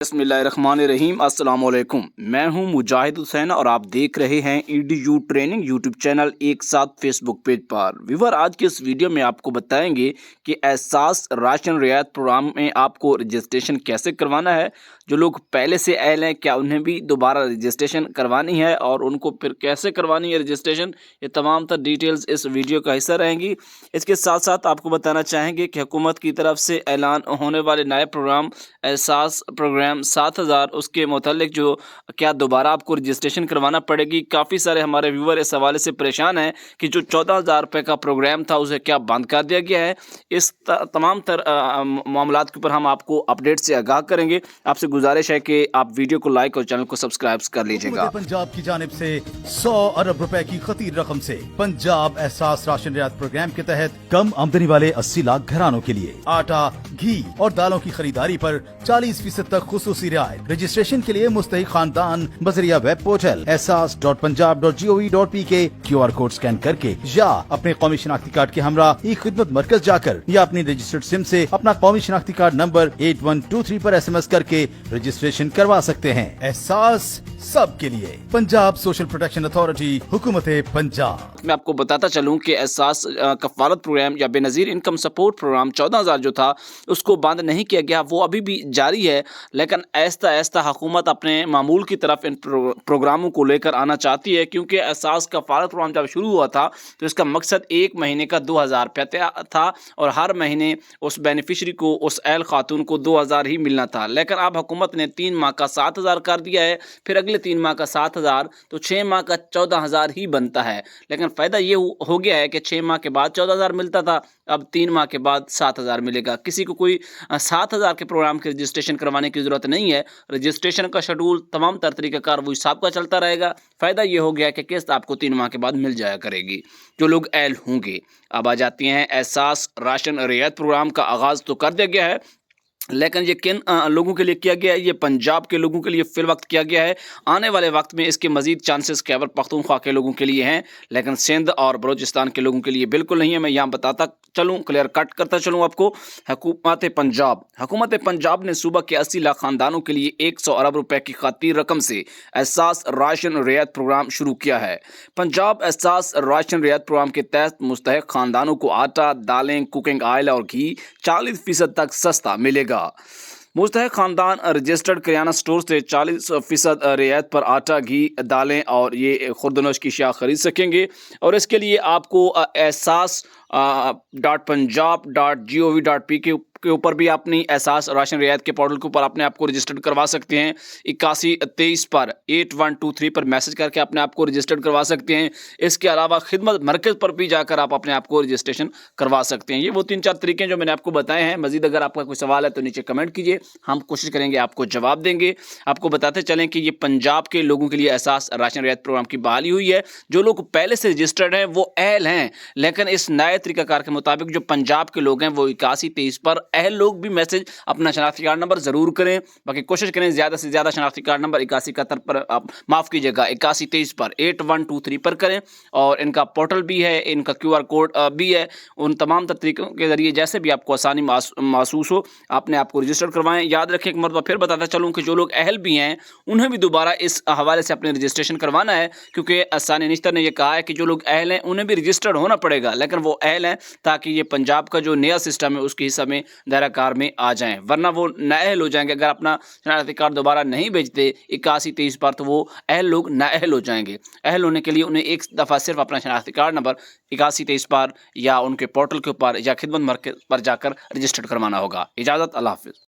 बिस्मिल्लाहिर्रहमानिर्रहीम। अस्सलाम वालेकुम। मैं हूं मुजाहिद हुसैन और आप देख रहे हैं EDU ट्रेनिंग यूट्यूब चैनल एक साथ फेसबुक पेज पर। व्यूवर, आज के इस वीडियो में आपको बताएंगे कि एहसास राशन रियायत प्रोग्राम में आपको रजिस्ट्रेशन कैसे करवाना है। जो लोग पहले से अहल हैं, क्या उन्हें भी दोबारा रजिस्ट्रेशन करवानी है और उनको फिर कैसे करवानी है रजिस्ट्रेशन, ये तमाम तर डिटेल्स इस वीडियो का हिस्सा रहेंगी। इसके साथ साथ आपको बताना चाहेंगे कि हुकूमत की तरफ से ऐलान होने वाले नए प्रोग्राम एहसास प्रोग्राम 7000, उसके मुतालिक जो क्या दोबारा आपको रजिस्ट्रेशन करवाना पड़ेगी। काफ़ी सारे हमारे व्यूवर इस हवाले से परेशान हैं कि जो 14,000 रुपये का प्रोग्राम था उसे क्या बंद कर दिया गया है। इस तमाम तर मामलात के ऊपर हम आपको अपडेट से आगाह करेंगे। आपसे गुजारिश है कि आप वीडियो को लाइक और चैनल को सब्सक्राइब कर लीजिएगा। पंजाब की जानिब से 100 अरब रुपए की खतीर रकम से पंजाब एहसास राशन रियायत प्रोग्राम के तहत कम आमदनी वाले 80 लाख घरानों के लिए आटा, घी और दालों की खरीदारी पर 40% तक खुसूसी रियायत। रजिस्ट्रेशन के लिए मुस्तहिक खानदान बजरिया web portal ehsas.punjab.gov.pk QR code scan करके या अपने कौमी शनाख्ती कार्ड के हमरा ई खिदमत मरकज जाकर या अपनी रजिस्टर्ड सिम से अपना कौमी शनाख्ती कार्ड नंबर 8123 पर SMS करके रजिस्ट्रेशन करवा सकते हैं। एहसास सबके लिए। पंजाब सोशल प्रोटेक्शन अथॉरिटी, हुकूमत पंजाब। मैं आपको बताता चलूं कि एहसास कफालत प्रोग्राम या बेनज़ीर इनकम सपोर्ट प्रोग्राम 14,000 जो था उसको बंद नहीं किया गया, वो अभी भी जारी है। लेकिन आहिस्ता आहिस्ता हुकूमत अपने मामूल की तरफ इन प्रोग्रामों को लेकर आना चाहती है, क्योंकि एहसास कफालत प्रोग्राम जब शुरू हुआ था तो इसका मकसद एक महीने का 2,000 रुपया था और हर महीने उस बेनिफिशरी को, उस अहल खातून को 2,000 ही मिलना था। लेकिन अब हुकूमत ने 3 माह का 7,000 कर दिया है, फिर अगले 3 माह का 7,000, तो 6 माह का 14,000 ही बनता है। लेकिन फ़ायदा ये हो गया है कि 6 माह के बाद 14,000 मिलता था, अब 3 माह के बाद 7,000 मिलेगा। किसी को कोई 7,000 के प्रोग्राम की रजिस्ट्रेशन करवाने की ज़रूरत नहीं है। रजिस्ट्रेशन का शेड्यूल तमाम तर तरीक़ाकार वो हिसाब का चलता रहेगा। फ़ायदा ये हो गया कि किस्त आपको 3 माह के बाद मिल जाया करेगी जो लोग अहल होंगे। अब आ जाती हैं एहसास राशन रियायत प्रोग्राम का आगाज़ तो कर दिया गया है, लेकिन ये किन लोगों के लिए किया गया है? ये पंजाब के लोगों के लिए फ़िल वक्त किया गया है। आने वाले वक्त में इसके मज़ीद चांसेस खैबर पख्तूनख्वा के लोगों के लिए हैं, लेकिन सिंध और बलूचिस्तान के लोगों के लिए बिल्कुल नहीं है। मैं यहाँ बताता चलूँ, क्लियर कट करता चलूँ आपको। हुकूमत पंजाब ने सूबा के 80 लाख ख़ानदानों के लिए 100 अरब रुपए की खातिर रकम से एहसास राशन रियायत प्रोग्राम शुरू किया है। पंजाब एहसास राशन रियायत प्रोग्राम के तहत मुस्तहिक ख़ानदानों को आटा, दालें, कुकिंग ऑयल और घी 40% तक सस्ता मिलेगा। मुस्तहिक खानदान रजिस्टर्ड करियाना स्टोर से 40% रियायत पर आटा, घी, दालें और ये खुर्दनोश की अशिया खरीद सकेंगे। और इसके लिए आपको ehsas.punjab.gov.pk के ऊपर भी अपनी एहसास राशन रियायत के पोर्टल के ऊपर अपने आप को रजिस्टर्ड करवा सकते हैं। 8123 पर 8123 पर मैसेज करके अपने आप को रजिस्टर्ड करवा सकते हैं। इसके अलावा खिदमत मरकज़ पर भी जाकर आप अपने आप को रजिस्ट्रेशन करवा सकते हैं। ये वो 3-4 तरीके जो मैंने आपको बताए हैं। मज़ीद अगर आपका कोई सवाल है तो नीचे कमेंट कीजिए, हम कोशिश करेंगे आपको जवाब देंगे। आपको बताते चलें कि ये पंजाब के लोगों के लिए एहसास राशन रियायत प्रोग्राम की बहाली हुई है। जो लोग पहले से रजिस्टर्ड हैं वो अहल हैं, लेकिन इस नए तरीक़ाकार के मुताबिक जो पंजाब के लोग हैं वो 8123 पर अहल लोग भी मैसेज अपना शनाख्ती कार्ड नंबर ज़रूर करें। बाकी कोशिश करें ज़्यादा से ज़्यादा शनाख्ती कार्ड नंबर 8171 पर, आप माफ़ कीजिएगा 8123 पर 8123 पर करें। और इनका पोर्टल भी है, इनका QR कोड भी है। उन तमाम तरीक़ों के ज़रिए जैसे भी आपको आसानी महसूस हो अपने आप को रजिस्टर करवाएं। याद रखें, एक मरतबा फिर बताता चलूँ कि जो लोग अहल भी हैं उन्हें भी दोबारा इस हवाले से अपने रजिस्ट्रेशन करवाना है, क्योंकि सानी निश्तर ने यह कहा है कि जो लोग अहल हैं उन्हें भी रजिस्टर्ड होना पड़ेगा, लेकिन वो अहल हैं ताकि ये पंजाब का जो नया सिस्टम है उसके हिस्सा में दायरा में आ जाएं, वरना वो नाअहल हो जाएंगे। अगर अपना शनाख्ती कार्ड दोबारा नहीं भेजते 8123 पर तो वो अहल लोग नाअहल हो जाएंगे। अहल होने के लिए उन्हें एक दफ़ा सिर्फ अपना शनाख्ती कार्ड नंबर 8123 पर या उनके पोर्टल के ऊपर या खिदमत मरकज़ पर जाकर रजिस्टर्ड करवाना होगा। इजाज़त, अल्लाह हाफ़िज़।